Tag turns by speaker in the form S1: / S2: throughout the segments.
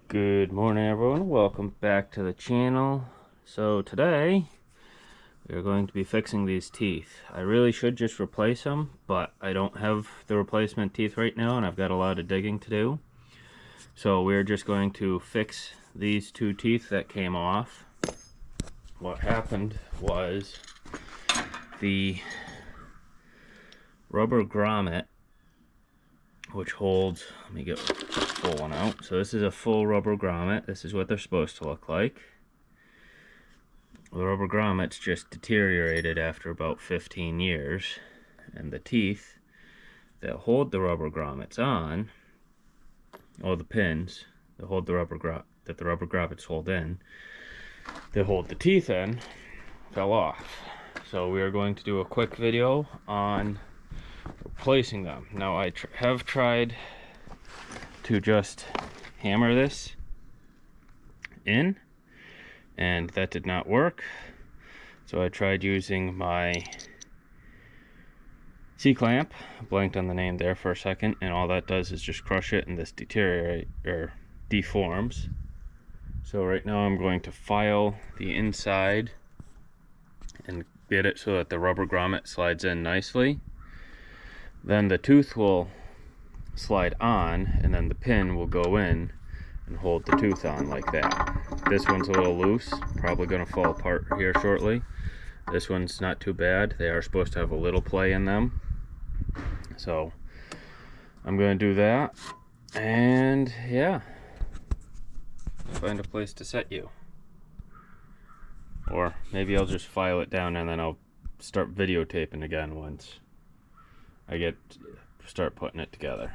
S1: Good morning, everyone. Welcome back to the channel. So today we're going to be fixing these teeth. I really should just replace them, but I don't have the replacement teeth right now and I've got a lot of digging to do. So we're just going to fix these two teeth that came off. What happened was the rubber grommet, which holds, let me get a full one out. So this is a full rubber grommet. This is what they're supposed to look like. The rubber grommets just deteriorated after about 15 years, and the teeth that hold the rubber grommets on, or the pins that hold the rubber grommets hold in, that hold the teeth in, fell off. So we are going to do a quick video on replacing them. Now I have tried to just hammer this in, and that did not work. So I tried using my C-clamp, blanked on the name there for a second, and all that does is just crush it and this deforms. So right now I'm going to file the inside and get it so that the rubber grommet slides in nicely. Then the tooth will slide on, and then the pin will go in and hold the tooth on like that. This one's a little loose, probably going to fall apart here shortly. This one's not too bad. They are supposed to have a little play in them. So I'm going to do that, and yeah, find a place to set you. Or maybe I'll just file it down and then I'll start videotaping again once I start putting it together.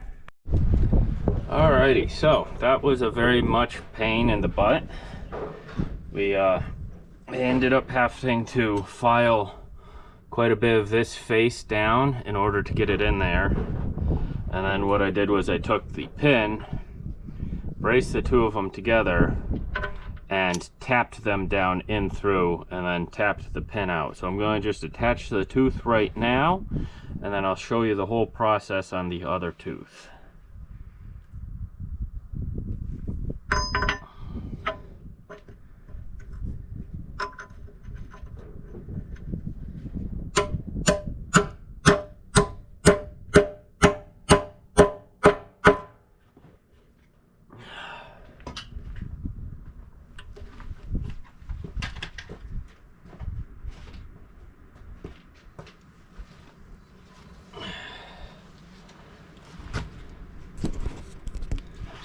S1: Alrighty, so that was a very much pain in the butt. We ended up having to file quite a bit of this face down in order to get it in there. And then what I did was I took the pin, braced the two of them together, and tapped them down in through, and then tapped the pin out. So I'm going to just attach the tooth right now, and then I'll show you the whole process on the other tooth.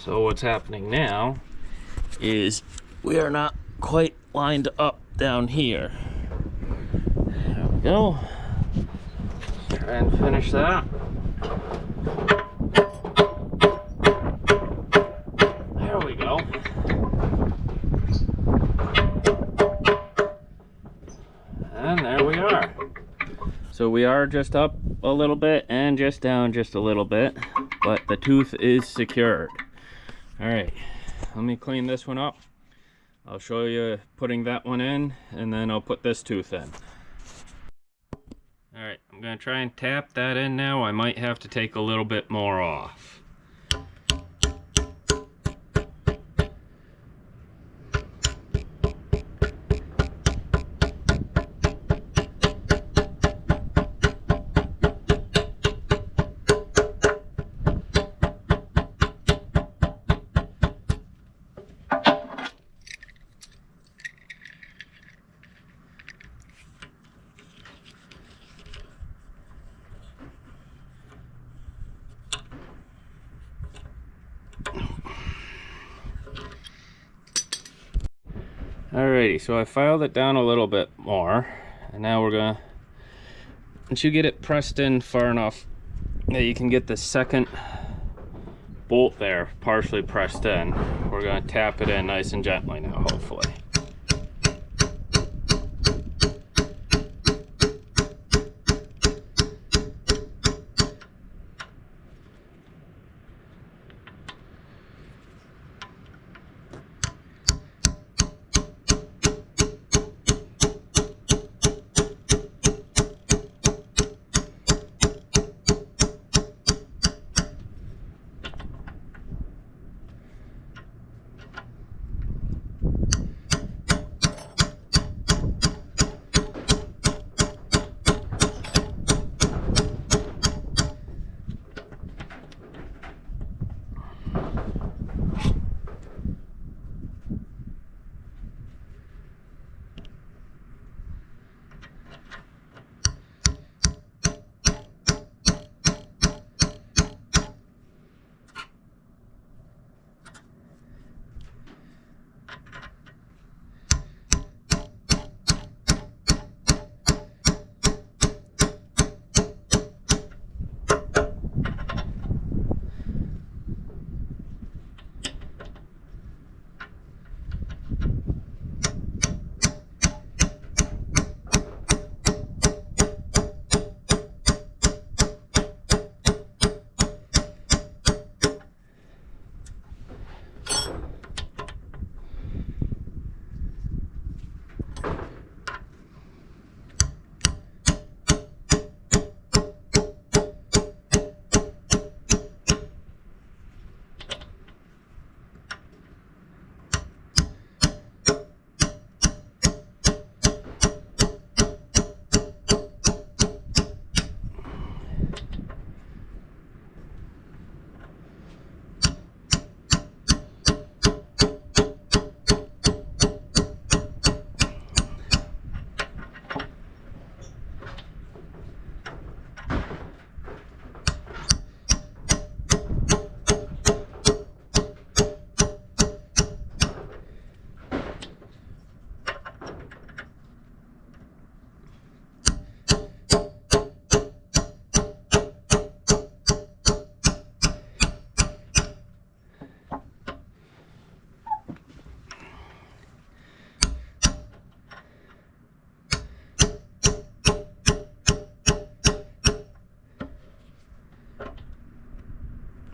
S1: So what's happening now is we are not quite lined up down here. There we go. Try and finish that. There we go. And there we are. So we are just up a little bit and just down just a little bit, but the tooth is secured. Alright, let me clean this one up. I'll show you putting that one in, and then I'll put this tooth in. Alright, I'm going to try and tap that in now. I might have to take a little bit more off. Alrighty, so I filed it down a little bit more, and now we're gonna, once you get it pressed in far enough that you can get the second bolt there partially pressed in, we're gonna tap it in nice and gently now, hopefully.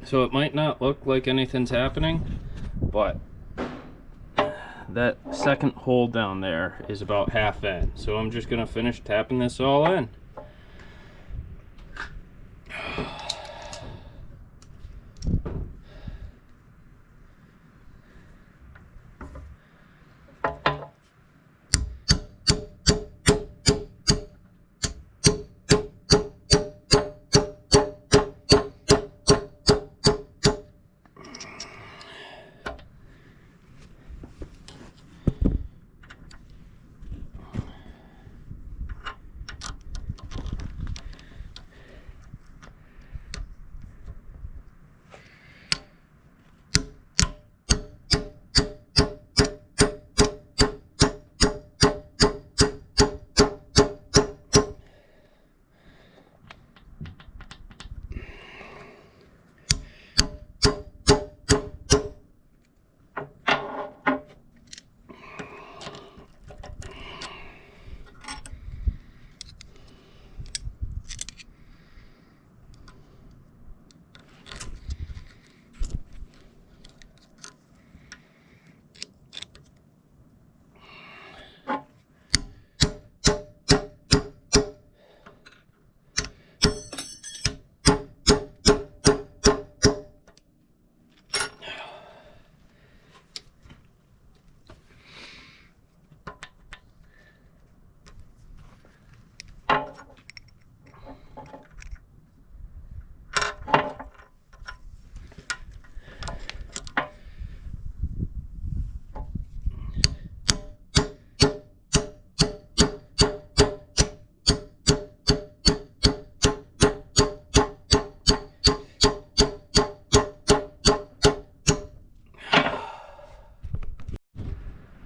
S1: So it might not look like anything's happening, but that second hole down there is about half in. So I'm just gonna finish tapping this all in.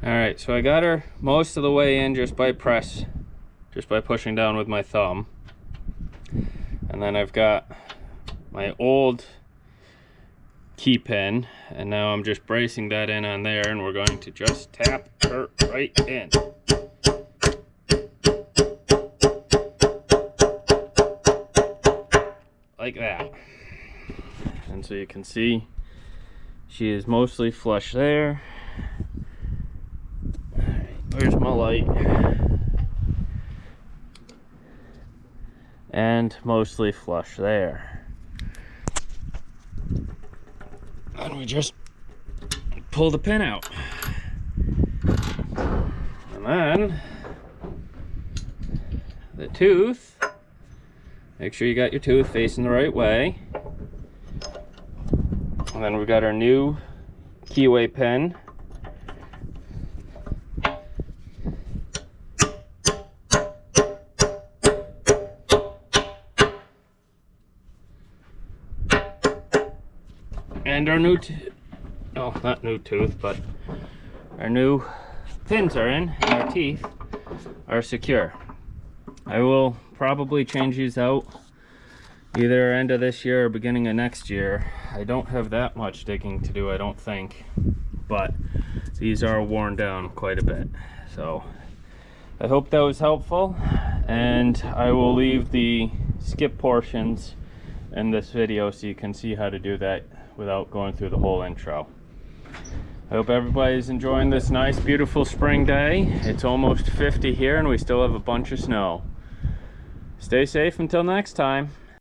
S1: Alright, so I got her most of the way in just by pushing down with my thumb. And then I've got my old key pin, and now I'm just bracing that in on there, and we're going to just tap her right in. Like that. And so you can see she is mostly flush there. Where's my light? And mostly flush there. And we just pull the pin out. And then the tooth, make sure you got your tooth facing the right way. And then we've got our new keyway pin. And our new, not new tooth, but our new pins are in, and our teeth are secure. I will probably change these out either end of this year or beginning of next year. I don't have that much digging to do, I don't think, but these are worn down quite a bit. So I hope that was helpful, and I will leave the skip portions in this video so you can see how to do that without going through the whole intro. I hope everybody's enjoying this nice, beautiful spring day. It's almost 50 here and we still have a bunch of snow. Stay safe until next time.